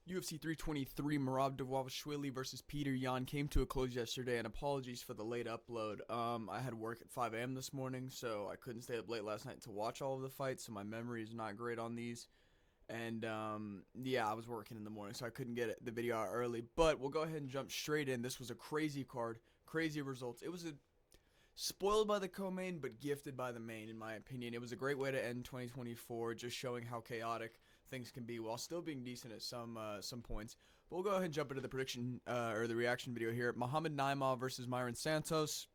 UFC 323 Merab Dvalishvili versus Peter Yan came to a close yesterday, and apologies for the late upload. I had work at 5 a.m. this morning, so I couldn't stay up late last night to watch all of the fights, so my memory is not great on these. And yeah, I was working in the morning, so I couldn't get the video out early. But we'll go ahead and jump straight in. This was a crazy card, crazy results. It was a spoiled by the co-main, but gifted by the main, in my opinion. It was a great way to end 2024, just showing how chaotic things can be while still being decent at some points. But we'll go ahead and jump into the prediction or the reaction video here. Muhammad Naimov versus Myron Santos.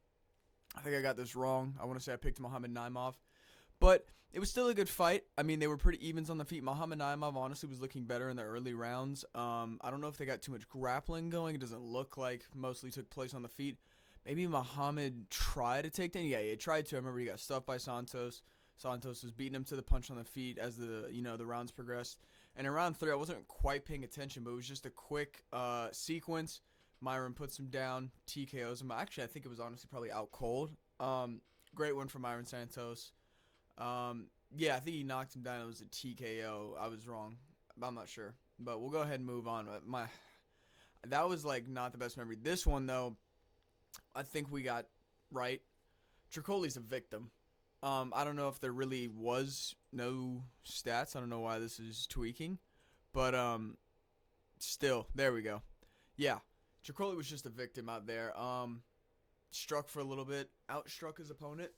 I think I got this wrong. I want to say I picked Muhammad Naimov. But it was still a good fight. I mean, they were pretty evens on the feet. Muhammad Naimov honestly was looking better in the early rounds. I don't know if they got too much grappling going. It doesn't look like mostly took place on the feet. Maybe Muhammad tried to take down. Yeah, he tried to. I remember he got stuffed by Santos. Santos was beating him to the punch on the feet as the rounds progressed. And in round 3, I wasn't quite paying attention, but it was just a quick sequence. Myron puts him down, TKOs him. Actually, I think it was honestly probably out cold. Great one for Myron Santos. Yeah, I think he knocked him down. It was a TKO. I was wrong. I'm not sure. But we'll go ahead and move on. That was like not the best memory. This one though, I think we got right. Tricoli's a victim. I don't know if there really was no stats. I don't know why this is tweaking. But still, there we go. Yeah. Tricoli was just a victim out there. Struck for a little bit, outstruck his opponent.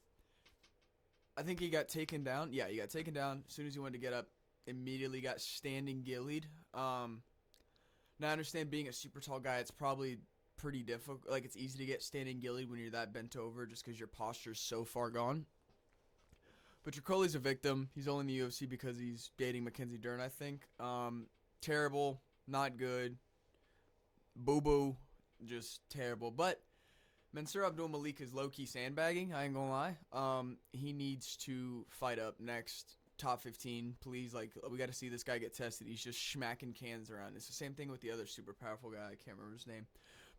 I think he got taken down. Yeah, he got taken down as soon as he went to get up. Immediately got standing gillied. Now I understand being a super tall guy, it's probably pretty difficult. Like, it's easy to get standing gillied when you're that bent over just because your posture's so far gone. But Tricoli's a victim. He's only in the UFC because he's dating Mackenzie Dern, I think. Terrible. Not good. Boo-boo. Just terrible. But Mansour Abdul Malik is low-key sandbagging, I ain't gonna lie. He needs to fight up next. Top 15, please. Like, we got to see this guy get tested. He's just smacking cans around. It's the same thing with the other super powerful guy. I can't remember his name.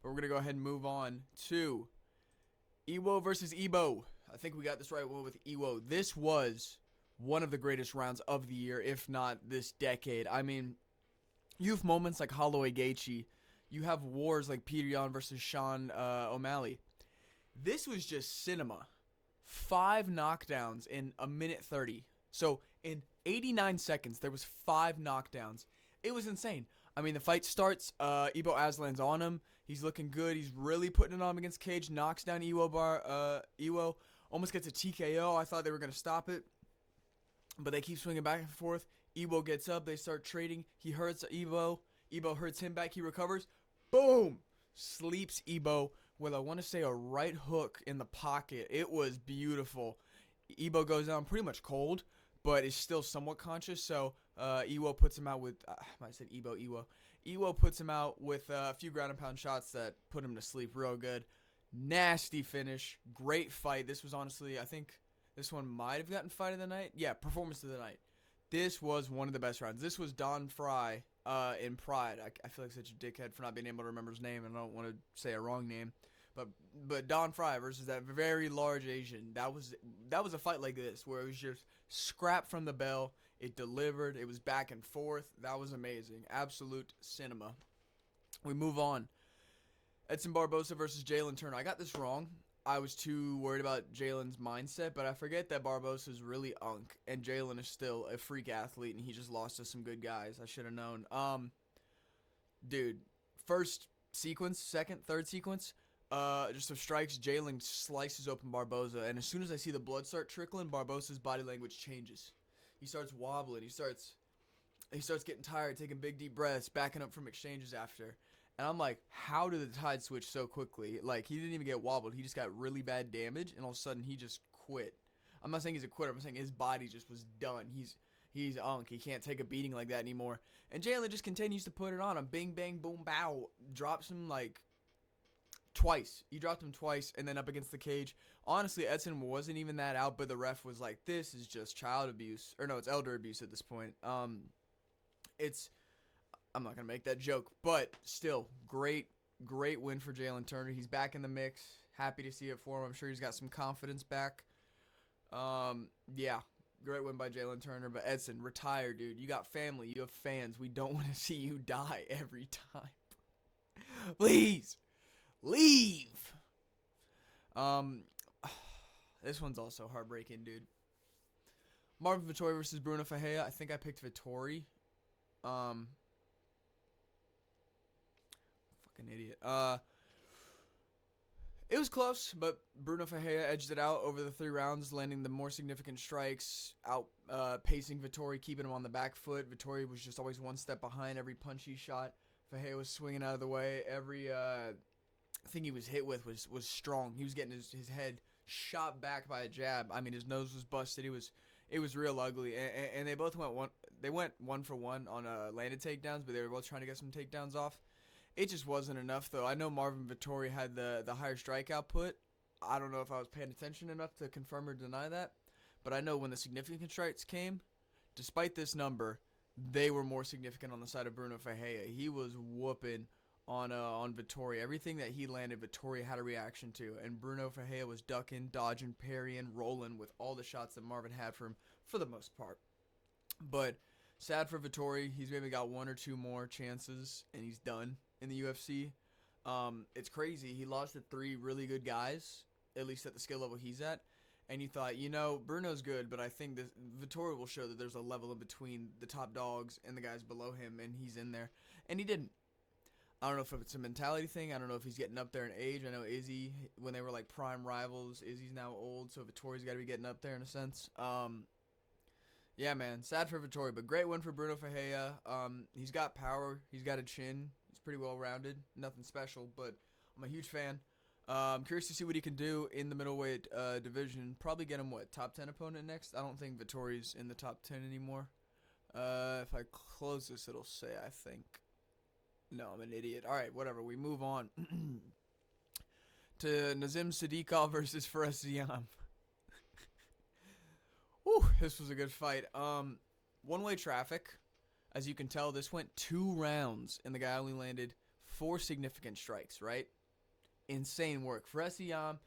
But we're going to go ahead and move on to Iwo versus Ebo. I think we got this right with Iwo. This was one of the greatest rounds of the year, if not this decade. I mean, you have moments like Holloway Gaethje. You have wars like Peter Yan versus Sean O'Malley. This was just cinema. 5 knockdowns in a minute 30. So in 89 seconds, there was 5 knockdowns. It was insane. I mean, the fight starts. Ibo Aslan's on him. He's looking good. He's really putting it on him against Cage. Knocks down Iwo. Almost gets a TKO. I thought they were going to stop it. But they keep swinging back and forth. Iwo gets up. They start trading. He hurts Ibo. Ibo hurts him back. He recovers. Boom! Sleeps Ibo with, I want to say, a right hook in the pocket. It was beautiful. Ibo goes down pretty much cold, but is still somewhat conscious. So Iwo puts him out with, I said Iwo. Iwo puts him out with a few ground and pound shots that put him to sleep real good. Nasty finish. Great fight. This was honestly, I think this one might have gotten fight of the night. Yeah, performance of the night. This was one of the best rounds. This was Don Fry in Pride. I feel like such a dickhead for not being able to remember his name, and I don't want to say a wrong name. But Don Fry versus that very large Asian. That was a fight like this where it was just scrap from the bell. It delivered. It was back and forth. That was amazing. Absolute cinema. We move on. Edson Barboza versus Jalen Turner. I got this wrong. I was too worried about Jalen's mindset, but I forget that Barboza is really unk, and Jalen is still a freak athlete, and he just lost to some good guys. I should have known. Dude, first sequence, second, third sequence. Just some strikes. Jalen slices open Barboza, and as soon as I see the blood start trickling, Barboza's body language changes. He starts wobbling. He starts getting tired, taking big deep breaths, backing up from exchanges after. And I'm like, how did the tide switch so quickly? Like, he didn't even get wobbled. He just got really bad damage, and all of a sudden he just quit. I'm not saying he's a quitter. I'm saying his body just was done. He's unk. He can't take a beating like that anymore. And Jalen just continues to put it on him. Bing, bang, boom, bow. Drops him like twice. He dropped him twice, and then up against the cage. Honestly, Edson wasn't even that out, but the ref was like, this is just child abuse. Or no, it's elder abuse at this point. I'm not going to make that joke, but still, great win for Jalen Turner. He's back in the mix. Happy to see it for him. I'm sure he's got some confidence back. Yeah, Great win by Jalen Turner, but Edson, retire, dude. You got family, you have fans. We don't want to see you die every time. Please, leave. Um, this one's also heartbreaking, dude. Marvin Vettori versus Bruno Ferreira. I think I picked Vettori. Fucking idiot. It was close, but Bruno Ferreira edged it out over the 3 rounds, landing the more significant strikes, pacing Vettori, keeping him on the back foot. Vettori was just always one step behind every punch he shot. Ferreira was swinging out of the way. Every thing he was hit with was strong. He was getting his head shot back by a jab. I mean, his nose was busted. It was real ugly. And they both went 1 for 1 on landed takedowns, but they were both trying to get some takedowns off. It just wasn't enough, though. I know Marvin Vettori had the higher strike output. I don't know if I was paying attention enough to confirm or deny that. But I know when the significant strikes came, despite this number, they were more significant on the side of Bruno Ferreira. He was whooping on Vettori. Everything that he landed, Vettori had a reaction to. And Bruno Ferreira was ducking, dodging, parrying, rolling with all the shots that Marvin had for him for the most part. But sad for Vettori. He's maybe got 1 or 2 more chances, and he's done in the UFC. It's crazy. He lost to 3 really good guys, at least at the skill level he's at. And you thought, Bruno's good, but I think Vettori will show that there's a level in between the top dogs and the guys below him, and he's in there. And he didn't. I don't know if it's a mentality thing. I don't know if he's getting up there in age. I know Izzy, when they were like prime rivals, Izzy's now old, so Vettori's got to be getting up there in a sense. Yeah, man, sad for Vettori, but great win for Bruno Ferreira. He's got power. He's got a chin. He's pretty well-rounded. Nothing special, but I'm a huge fan. I'm curious to see what he can do in the middleweight division. Probably get him, top 10 opponent next? I don't think Vettori's in the top 10 anymore. If I close this, it'll say, I think. No, I'm an idiot. All right, whatever. We move on to Nazim Sadikov versus Fares Ziam. Whew, this was a good fight. One-way traffic. As you can tell, this went 2 rounds, and the guy only landed 4 significant strikes, right? Insane work. Fares Ziam,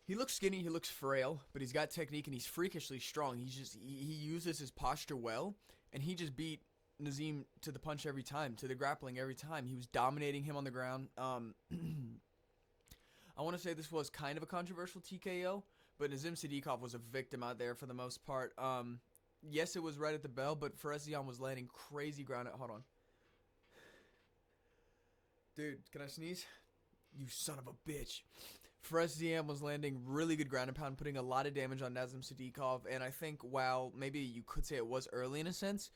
he looks skinny, he looks frail, but he's got technique, and he's freakishly strong. He uses his posture well, and he just beat Nazim to the punch every time, to the grappling every time. He was dominating him on the ground. I want to say this was kind of a controversial TKO, but Nazim Sadikov was a victim out there for the most part. Yes, it was right at the bell, but Fares Ziam was landing crazy ground. Hold on. Dude, can I sneeze? You son of a bitch. Fares Ziam was landing really good ground and pound, putting a lot of damage on Nazim Sadikov, and I think while maybe you could say it was early in a sense,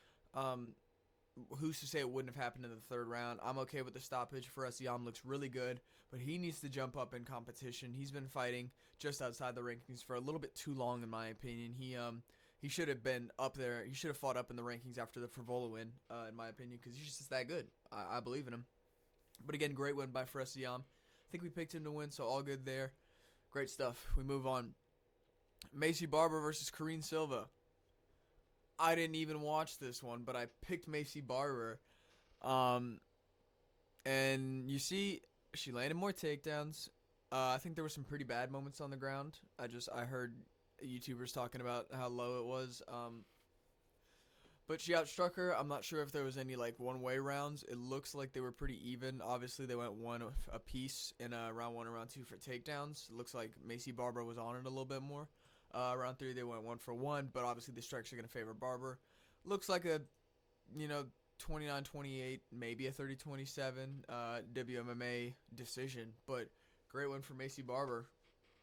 who's to say it wouldn't have happened in the 3rd round? I'm okay with the stoppage. Fares Ziam looks really good, but he needs to jump up in competition. He's been fighting just outside the rankings for a little bit too long, in my opinion. He should have been up there. He should have fought up in the rankings after the Frivola win, in my opinion, because he's just that good. I believe in him. But again, great win by Fares Ziam. I think we picked him to win, so all good there. Great stuff. We move on. Maycee Barber versus Karine Silva. I didn't even watch this one, but I picked Maycee Barber. And you see, she landed more takedowns. I think there were some pretty bad moments on the ground. I heard YouTubers talking about how low it was. But she outstruck her. I'm not sure if there was any one-way rounds. It looks like they were pretty even. Obviously, they went 1 apiece in round 1 and round 2 for takedowns. It looks like Maycee Barber was on it a little bit more. Round 3, they went 1 for 1, but obviously the strikes are going to favor Barber. Looks like a, 29-28, maybe a 30-27 WMMA decision, but great win for Maycee Barber.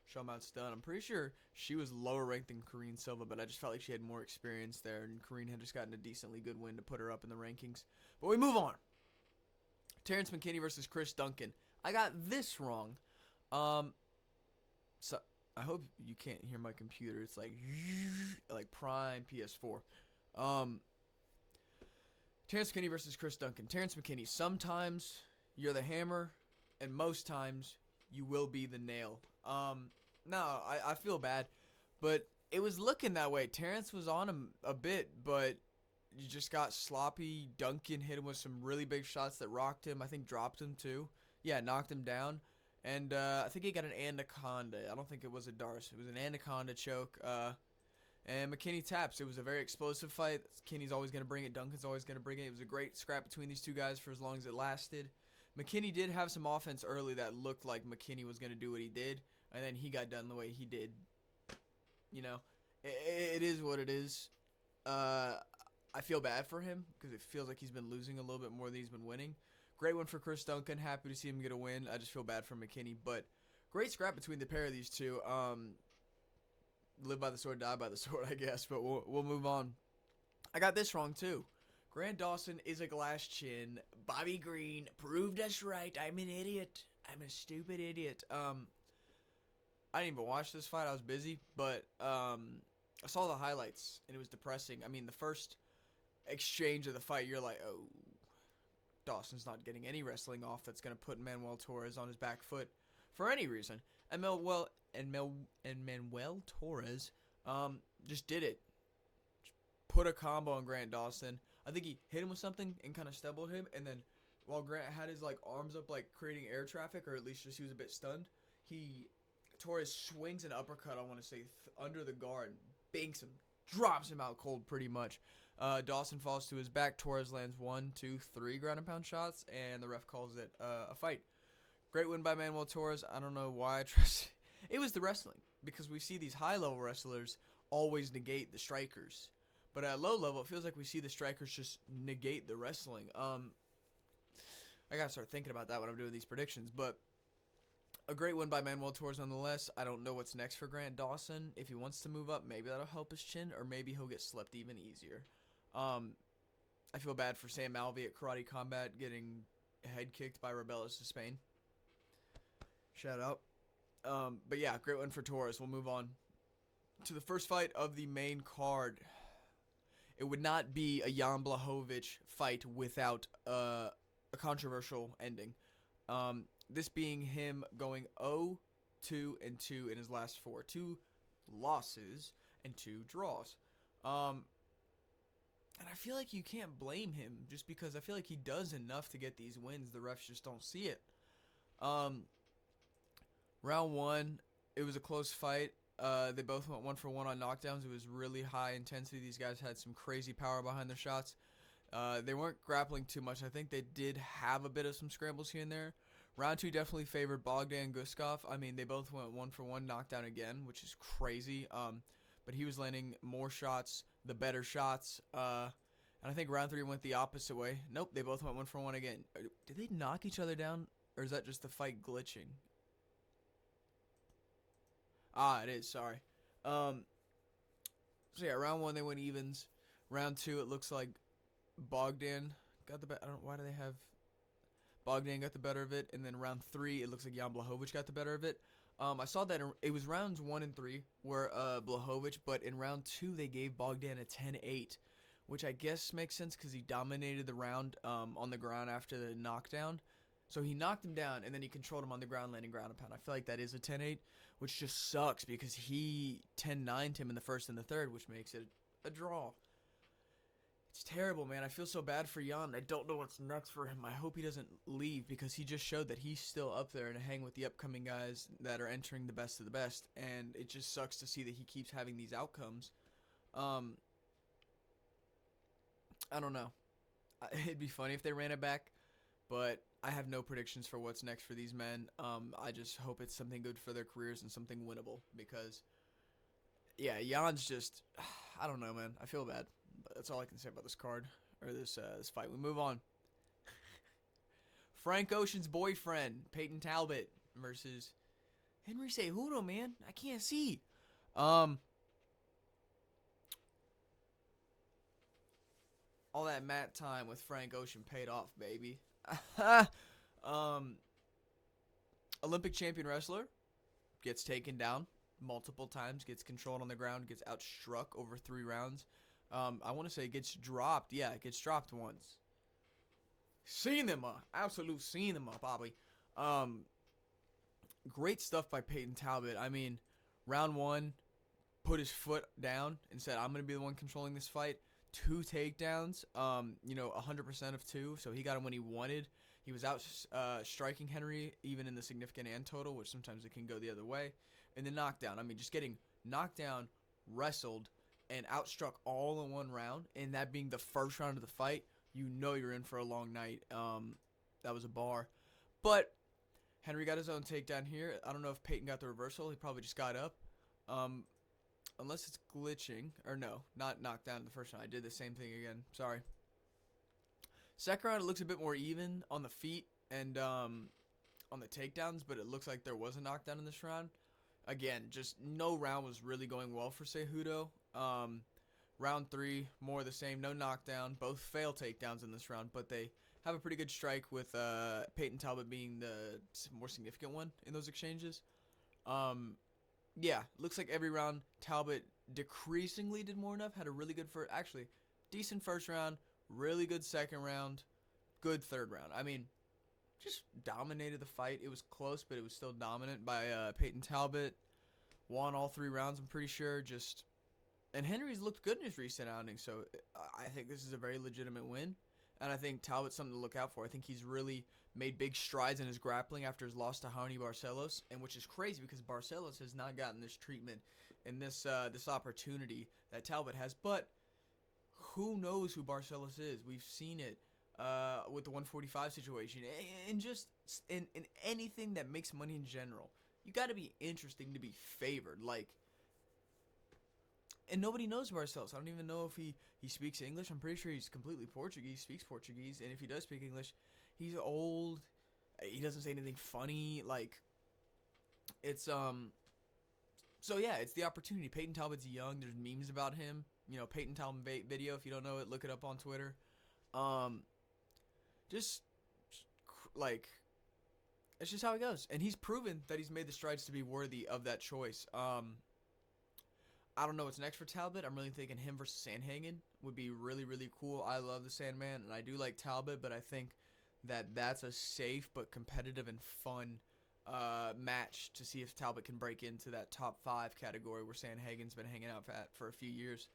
Show me done. I'm pretty sure she was lower ranked than Karine Silva, but I just felt like she had more experience there, and Karine had just gotten a decently good win to put her up in the rankings. But we move on. Terrence McKinney versus Chris Duncan. I got this wrong. So I hope you can't hear my computer. It's like prime PS4. Terrence McKinney versus Chris Duncan. Terrence McKinney, sometimes you're the hammer, and most times you will be the nail. No, I feel bad, but it was looking that way. Terrence was on him a bit, but you just got sloppy. Duncan hit him with some really big shots that rocked him. I think dropped him too. Yeah, knocked him down. And I think he got an anaconda. I don't think it was a Darce. It was an anaconda choke. And McKinney taps. It was a very explosive fight. Kinney's always going to bring it. Duncan's always going to bring it. It was a great scrap between these two guys for as long as it lasted. McKinney did have some offense early that looked like McKinney was going to do what he did, and then he got done the way he did. You know, it is what it is. I feel bad for him because it feels like he's been losing a little bit more than he's been winning. Great win for Chris Duncan. Happy to see him get a win. I just feel bad for McKinney, but great scrap between the pair of these two. Live by the sword, die by the sword, I guess, but we'll move on. I got this wrong too. Grant Dawson is a glass chin. Bobby Green proved us right. I'm an idiot. I'm a stupid idiot. I didn't even watch this fight. I was busy, but I saw the highlights and it was depressing. I mean, the first exchange of the fight, you're like, oh, Dawson's not getting any wrestling off that's going to put Manuel Torres on his back foot for any reason. And Manuel Torres just did it. Just put a combo on Grant Dawson. I think he hit him with something and kind of stumbled him, and then while Grant had his like arms up like creating air traffic, or at least just he was a bit stunned, Torres swings an uppercut, I want to say, under the guard, banks him, drops him out cold pretty much. Dawson falls to his back. Torres lands 1, 2, 3 ground and pound shots, and the ref calls it a fight. Great win by Manuel Torres. I don't know why I trust. It was the wrestling, because we see these high-level wrestlers always negate the strikers. But at low level, it feels like we see the strikers just negate the wrestling. I gotta start thinking about that when I'm doing these predictions. But a great win by Manuel Torres nonetheless. I don't know what's next for Grant Dawson. If he wants to move up, maybe that'll help his chin, or maybe he'll get slept even easier. I feel bad for Sam Alvey at Karate Combat getting head kicked by Rebellis of Spain. Shout out. But yeah, great win for Torres. We'll move on to the first fight of the main card. It would not be a Jan Blachowicz fight without a controversial ending. This being him going 0-2-2 in his last 4. 2 losses and 2 draws. And I feel like you can't blame him just because I feel like he does enough to get these wins. The refs just don't see it. Round 1, it was a close fight. They both went 1 for 1 on knockdowns. It was really high intensity. These guys had some crazy power behind their shots. They weren't grappling too much. I think they did have a bit of some scrambles here and there. Round 2 definitely favored Bogdan Guskov. I mean, they both went 1 for 1 knockdown again, which is crazy. But he was landing more shots, the better shots. And I think round 3 went the opposite way. Nope, they both went 1 for 1 again. Did they knock each other down, or is that just the fight glitching? Ah, it is, sorry. So yeah, round 1 they went evens. Round 2 it looks like Bogdan got the better. I don't know, why do they have Bogdan got the better of it, and then round 3 it looks like Jan Blachowicz got the better of it. I saw that it was rounds 1 and 3 were Blachowicz, but in round 2 they gave Bogdan a 10-8, which I guess makes sense because he dominated the round on the ground after the knockdown. So he knocked him down, and then he controlled him on the ground, landing ground and pound. I feel like that is a 10-8, which just sucks because he 10-9'd him in the first and the third, which makes it a draw. It's terrible, man. I feel so bad for Jan. I don't know what's next for him. I hope he doesn't leave because he just showed that he's still up there and hang with the upcoming guys that are entering the best of the best. And it just sucks to see that he keeps having these outcomes. I don't know. It'd be funny if they ran it back, but I have no predictions for what's next for these men. I just hope it's something good for their careers and something winnable because, yeah, Jan's just, I don't know, man. I feel bad. But that's all I can say about this card, or this fight. We move on. Frank Ocean's boyfriend, Peyton Talbot, versus Henry Cejudo, man. I can't see. All that mat time with Frank Ocean paid off, baby. Olympic champion wrestler gets taken down multiple times, gets controlled on the ground, gets outstruck over 3 rounds. I want to say it gets dropped. Yeah, it gets dropped once. Cinema. Absolute cinema, Bobby. Great stuff by Peyton Talbot. I mean, round 1, put his foot down and said, I'm going to be the one controlling this fight. 2 takedowns, 100% of 2, so he got him when he wanted. He was out striking Henry, even in the significant and total, which sometimes it can go the other way. And the knockdown. I mean, just getting knocked down, wrestled, and outstruck all in one round, and that being the first round of the fight, you know you're in for a long night. That was a bar. But Henry got his own takedown here. I don't know if Peyton got the reversal. He probably just got up. Unless it's glitching. Or no, not knocked down in the first round. I did the same thing again. Sorry. Second round, it looks a bit more even on the feet and on the takedowns, but it looks like there was a knockdown in this round. Again, just no round was really going well for Cejudo. Round 3, more of the same, no knockdown. Both fail takedowns in this round, but they have a pretty good strike with Peyton Talbot being the more significant one in those exchanges. Yeah, looks like every round Talbot decreasingly did more enough. Had a really good actually, decent first round, really good second round, good third round. I mean, just dominated the fight. It was close, but it was still dominant by Peyton Talbot. Won all 3 rounds, I'm pretty sure. And Henry's looked good in his recent outings, so I think this is a very legitimate win. And I think Talbot's something to look out for. I think he's really made big strides in his grappling after his loss to Raoni Barcelos, and which is crazy because Barcelos has not gotten this treatment and this opportunity that Talbot has. But who knows who Barcelos is? We've seen it with the 145 situation, and just in anything that makes money in general. You got to be interesting to be favored, and nobody knows Barcelos. I don't even know if he speaks English. I'm pretty sure he's completely Portuguese, speaks Portuguese, and if he does speak English, he's old. He doesn't say anything funny. It's So yeah, it's the opportunity. Peyton Talbot's young. There's memes about him. Peyton Talbot video. If you don't know it, look it up on Twitter. Just it's just how it goes, and he's proven that he's made the strides to be worthy of that choice. I don't know what's next for Talbot. I'm really thinking him versus Sandhagen would be really, really cool. I love the Sandman, and I do like Talbot, but I think that's a safe but competitive and fun match to see if Talbot can break into that top 5 category where Sandhagen's been hanging out for a few years.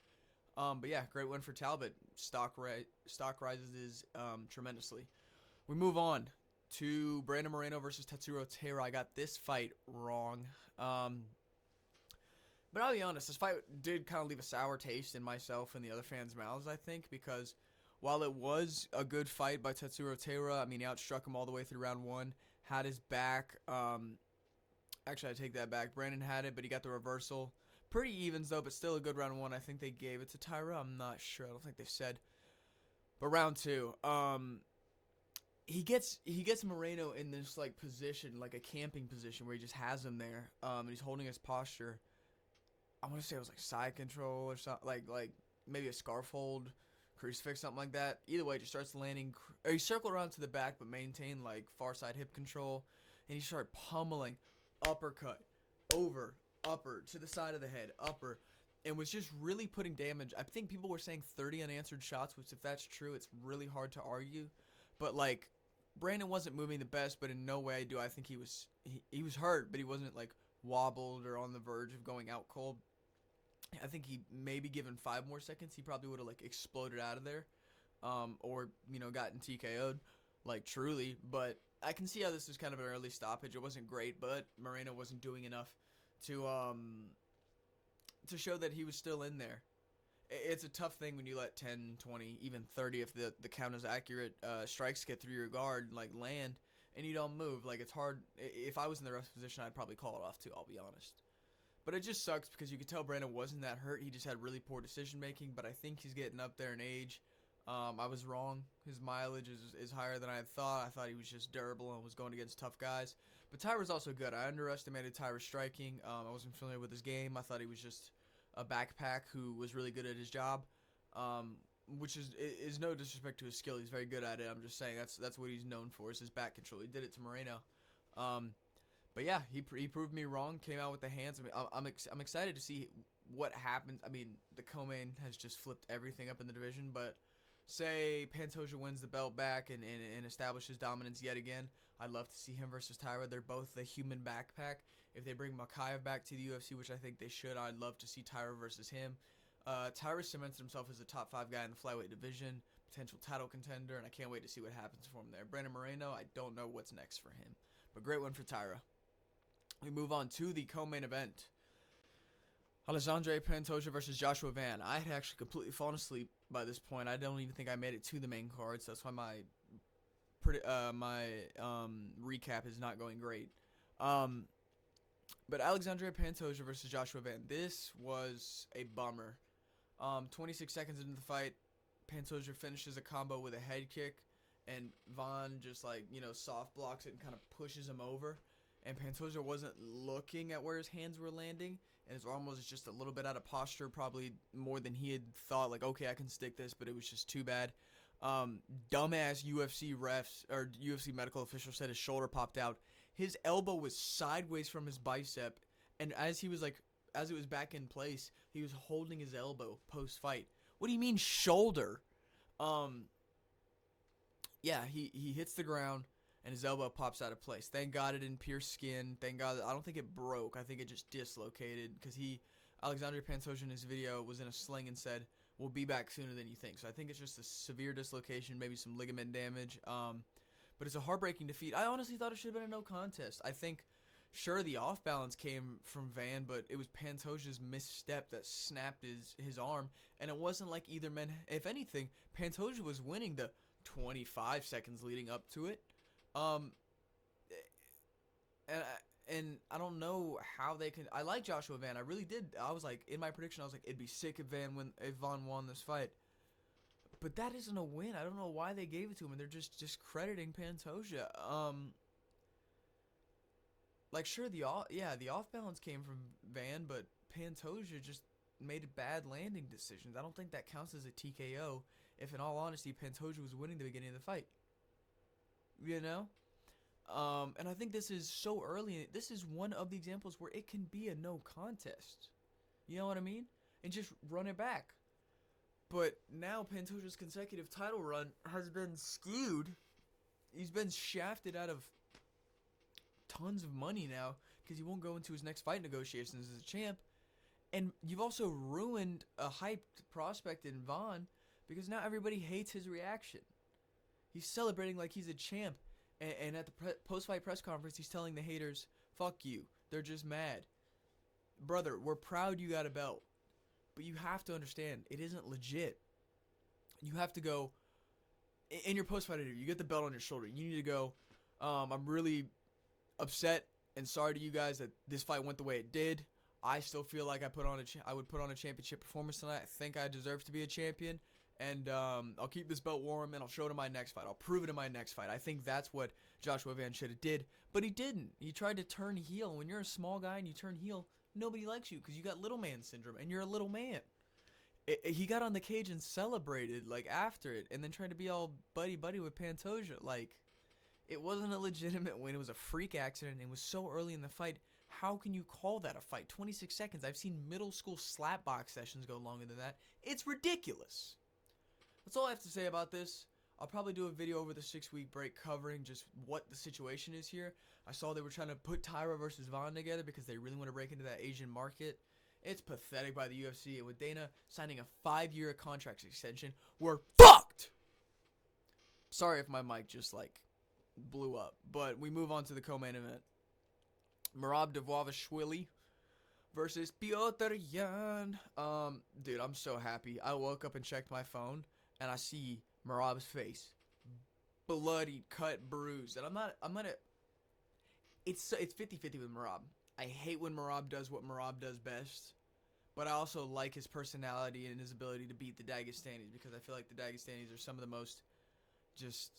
But yeah, great win for Talbot. Stock rises tremendously. We move on to Brandon Moreno versus Tatsuro Taira. I got this fight wrong. But I'll be honest, this fight did kind of leave a sour taste in myself and the other fans' mouths, I think, because while it was a good fight by Tatsuro Taira, I mean, he outstruck him all the way through round 1, had his back. Actually, I take that back. Brandon had it, but he got the reversal. Pretty evens, though, but still a good round 1. I think they gave it to Taira. I'm not sure. I don't think they said. But round 2, he gets Moreno in this, position, like a camping position where he just has him there, and he's holding his posture. I want to say it was side control or something, like maybe a scarf hold, crucifix, something like that. Either way, just starts landing. Or he circled around to the back, but maintained far side hip control, and he started pummeling, uppercut, over, upper to the side of the head, upper, and was just really putting damage. I think people were saying 30 unanswered shots, which if that's true, it's really hard to argue. But Brandon wasn't moving the best, but in no way do I think he was hurt, but he wasn't wobbled or on the verge of going out cold. I think he maybe given 5 more seconds, he probably would have exploded out of there, or gotten TKO'd, truly. But I can see how this was kind of an early stoppage. It wasn't great, but Moreno wasn't doing enough to show that he was still in there. It's a tough thing when you let 10, 20, even 30, if the count is accurate, strikes get through your guard, land, and you don't move. It's hard. If I was in the ref position, I'd probably call it off too, I'll be honest. But it just sucks because you could tell Brandon wasn't that hurt. He just had really poor decision making, but I think he's getting up there in age. I was wrong. His mileage is higher than I had thought. I thought he was just durable and was going against tough guys. But Taira's also good. I underestimated Taira's striking. I wasn't familiar with his game. I thought he was just a backpack who was really good at his job, which is no disrespect to his skill. He's very good at it. I'm just saying that's what he's known for, is his back control. He did it to Moreno. But yeah, he proved me wrong. Came out with the hands. I mean, I'm excited to see what happens. I mean, the co-main has just flipped everything up in the division. But say Pantoja wins the belt back and establishes dominance yet again, I'd love to see him versus Taira. They're both the human backpack. If they bring Mokaev back to the UFC, which I think they should, I'd love to see Taira versus him. Taira cemented himself as a top 5 guy in the flyweight division, potential title contender, and I can't wait to see what happens for him there. Brandon Moreno, I don't know what's next for him, but great one for Taira. We move on to the co-main event. Alexandre Pantoja versus Joshua Van. I had actually completely fallen asleep by this point. I don't even think I made it to the main card, so that's why my recap is not going great. Um, but Alexandre Pantoja versus Joshua Van. This was a bummer. 26 seconds into the fight, Pantoja finishes a combo with a head kick, and Vaughn just soft blocks it and kind of pushes him over. And Pantoja wasn't looking at where his hands were landing, and his arm was just a little bit out of posture, probably more than he had thought. Like, okay, I can stick this, but it was just too bad. Dumbass UFC refs or UFC medical official said his shoulder popped out. His elbow was sideways from his bicep, and as it was back in place, he was holding his elbow post fight. What do you mean shoulder? Yeah, he hits the ground and his elbow pops out of place. Thank God it didn't pierce skin. Thank God I don't think it broke. I think it just dislocated because Alexandre Pantoja in his video was in a sling and said, "We'll be back sooner than you think." So I think it's just a severe dislocation, maybe some ligament damage. But it's a heartbreaking defeat. I honestly thought it should have been a no contest. I think, sure, the off balance came from Van, but it was Pantoja's misstep that snapped his arm, and it wasn't like either man. If anything, Pantoja was winning the 25 seconds leading up to it. Um, and I don't know how they can. I like Joshua Van. I really did. I was like, in my prediction, I was like, it'd be sick if Vaughn won this fight. But that isn't a win. I don't know why they gave it to him, and they're just discrediting Pantoja. Like, sure, the off balance came from Van, but Pantoja just made bad landing decisions. I don't think that counts as a TKO. If, in all honesty, Pantoja was winning the beginning of the fight. You know? And I think this is so early. This is one of the examples where it can be a no contest. You know what I mean? And just run it back. But now Pantoja's consecutive title run has been skewed. He's been shafted out of tons of money now because he won't go into his next fight negotiations as a champ. And you've also ruined a hyped prospect in Vaughn because now everybody hates his reaction. He's celebrating like he's a champ. And at the post-fight press conference, he's telling the haters, "Fuck you. They're just mad. Brother, we're proud you got a belt. But you have to understand, it isn't legit. You have to go, in your post-fight interview, you get the belt on your shoulder. You need to go, I'm really upset and sorry to you guys that this fight went the way it did. I still feel like I would put on a championship performance tonight. I think I deserve to be a champion. And I'll keep this belt warm, and I'll show it in my next fight. I'll prove it in my next fight." I think that's what Joshua Van should have did, but he didn't. He tried to turn heel. When you're a small guy and you turn heel, nobody likes you because you got little man syndrome, and you're a little man. He got on the cage and celebrated like after it, and then tried to be all buddy-buddy with Pantoja. Like, it wasn't a legitimate win. It was a freak accident. It was so early in the fight. How can you call that a fight? 26 seconds. I've seen middle school slapbox sessions go longer than that. It's ridiculous. That's all I have to say about this. I'll probably do a video over the 6-week break covering just what the situation is here. I saw they were trying to put Tyra versus Vaughn together because they really want to break into that Asian market. It's pathetic by the UFC, and with Dana signing a 5-year contract extension, we're fucked! Sorry if my mic just, blew up. But we move on to the co-main event. Merab Dvalishvili versus Petr Yan. Dude, I'm so happy. I woke up and checked my phone, and I see Merab's face, bloody, cut, bruised, and I'm not. It's 50-50 with Merab. I hate when Merab does what Merab does best, but I also like his personality and his ability to beat the Dagestanis because I feel like the Dagestanis are some of the most just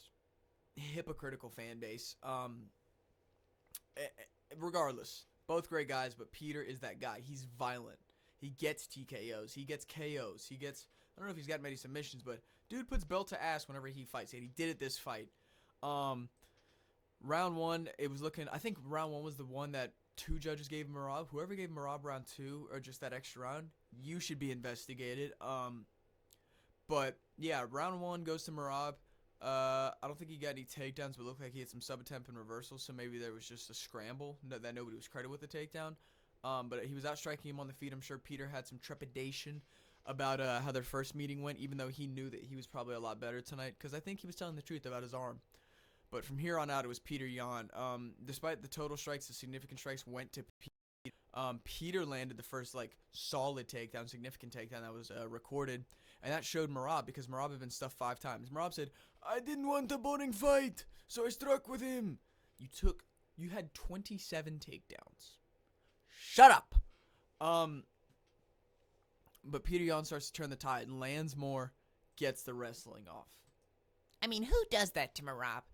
hypocritical fan base. Regardless, both great guys, but Peter is that guy. He's violent. He gets TKOs. He gets KOs. He gets, I don't know if he's got many submissions, but dude puts belt to ass whenever he fights. And he did it this fight. Round one, I think round one was the one that 2 judges gave Merab. Whoever gave Merab round 2 or just that extra round, you should be investigated. But yeah, round 1 goes to Merab. I don't think he got any takedowns, but it looked like he had some sub-attempt and reversals, so maybe there was just a scramble that nobody was credited with the takedown. But he was outstriking him on the feet. I'm sure Peter had some trepidation about how their first meeting went, even though he knew that he was probably a lot better tonight, because I think he was telling the truth about his arm. But from here on out, it was Petr Yan. Despite the total strikes, the significant strikes went to Peter. Peter landed the first like solid takedown, significant takedown that was recorded, and that showed Merab because Merab had been stuffed 5 times. Merab said, "I didn't want a boring fight, so I struck with him." You had 27 takedowns. Shut up. But Peter Yan starts to turn the tide and lands more, gets the wrestling off. I mean, who does that to Merab?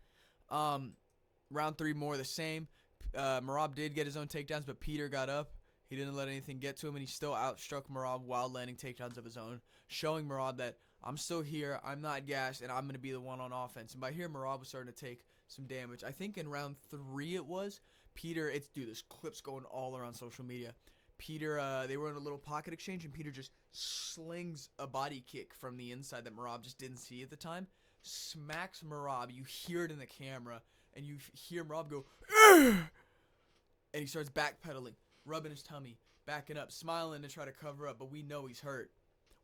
Round 3 more the same. Merab did get his own takedowns, but Peter got up. He didn't let anything get to him, and he still outstruck Merab while landing takedowns of his own, showing Merab that I'm still here, I'm not gassed, and I'm going to be the one on offense. And by here, Merab was starting to take some damage. I think in round 3 it was. Peter, dude, this clip's going all around social media. Peter, they were in a little pocket exchange, and Peter just slings a body kick from the inside that Merab just didn't see at the time. Smacks Merab. You hear it in the camera, and you hear Merab go, "Ugh!" And he starts backpedaling, rubbing his tummy, backing up, smiling to try to cover up, but we know he's hurt.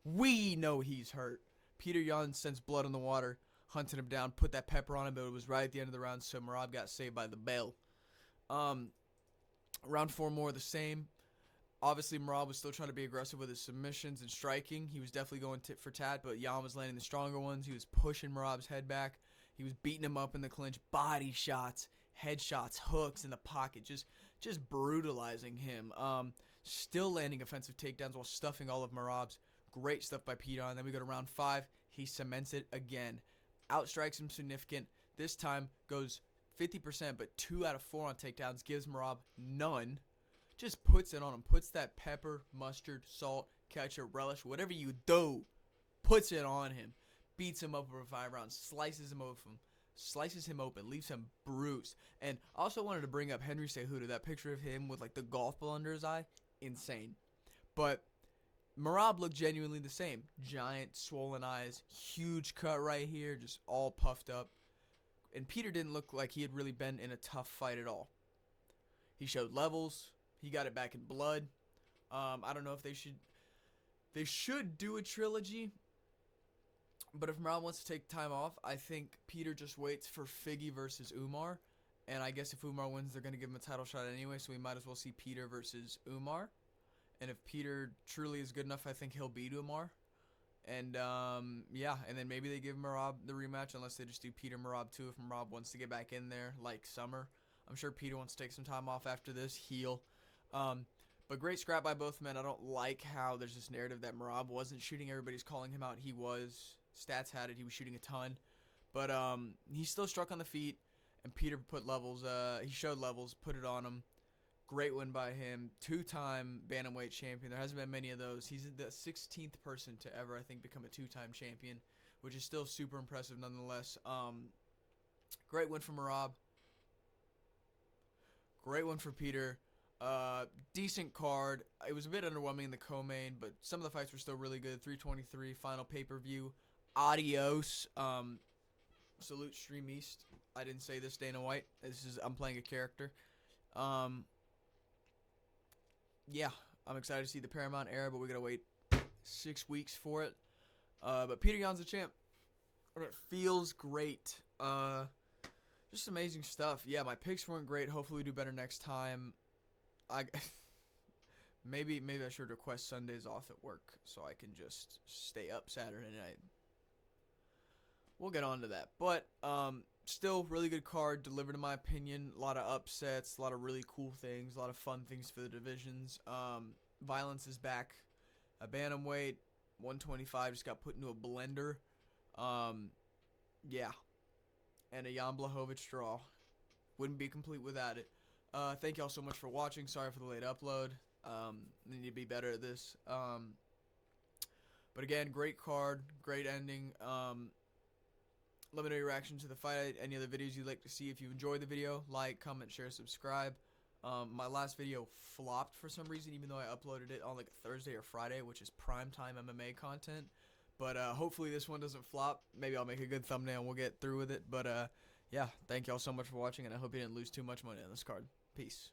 We know he's hurt. Peter Yan sends blood on the water, hunted him down, put that pepper on him, but it was right at the end of the round, so Merab got saved by the bell. Round 4 more the same. Obviously, Merab was still trying to be aggressive with his submissions and striking. He was definitely going tit for tat, but Yan was landing the stronger ones. He was pushing Merab's head back. He was beating him up in the clinch. Body shots, headshots, hooks in the pocket, just brutalizing him. Still landing offensive takedowns while stuffing all of Merab's. Great stuff by Peter. And then we go to round 5. He cements it again. Outstrikes him significant. This time goes 50%, but 2 out of 4 on takedowns. Gives Merab none. Just puts it on him. Puts that pepper, mustard, salt, ketchup, relish, whatever you do. Puts it on him. Beats him up over 5 rounds. Slices him open. Leaves him bruised. And I also wanted to bring up Henry Cejudo. That picture of him with like the golf ball under his eye. Insane. But Merab looked genuinely the same. Giant, swollen eyes. Huge cut right here. Just all puffed up. And Peter didn't look like he had really been in a tough fight at all. He showed levels. He got it back in blood. I don't know if they should do a trilogy. But if Merab wants to take time off, I think Peter just waits for Figgy versus Umar. And I guess if Umar wins, they're going to give him a title shot anyway. So we might as well see Peter versus Umar. And if Peter truly is good enough, I think he'll beat Umar. And, yeah. And then maybe they give Merab the rematch, unless they just do Peter Merab too, if Merab wants to get back in there like Summer. I'm sure Peter wants to take some time off after this, heal. But great scrap by both men. I don't like how there's this narrative that Merab wasn't shooting. Everybody's calling him out. He was. Stats had it. He was shooting a ton. But he still struck on the feet. And Peter put levels. He showed levels. Put it on him. Great win by him. 2-time bantamweight champion. There hasn't been many of those. He's the 16th person to ever, I think, become a 2-time champion, which is still super impressive nonetheless. Great win for Merab. Great one for Peter. Decent card. It was a bit underwhelming in the co-main, but some of the fights were still really good. 323 final pay-per-view. Adios. Salute Stream East. I didn't say this, Dana White. I'm playing a character. Yeah, I'm excited to see the Paramount era, but we gotta wait 6 weeks for it. But Peter Yan's the champ, and it feels great. Just amazing stuff. Yeah, my picks weren't great. Hopefully we do better next time. Maybe I should request Sundays off at work so I can just stay up Saturday night. We'll get on to that. But still really good card, delivered in my opinion. A lot of upsets, a lot of really cool things, a lot of fun things for the divisions. Violence is back. A bantamweight, 125 just got put into a blender. Yeah. And a Jan Blachowicz draw. Wouldn't be complete without it. Thank y'all so much for watching. Sorry for the late upload. Need to be better at this. But again, great card, great ending. Let me know your reaction to the fight. Any other videos you'd like to see. If you enjoyed the video, like, comment, share, subscribe. My last video flopped for some reason, even though I uploaded it on like a Thursday or Friday, which is primetime MMA content. But hopefully this one doesn't flop. Maybe I'll make a good thumbnail and we'll get through with it. But yeah, thank y'all so much for watching, and I hope you didn't lose too much money on this card. Peace.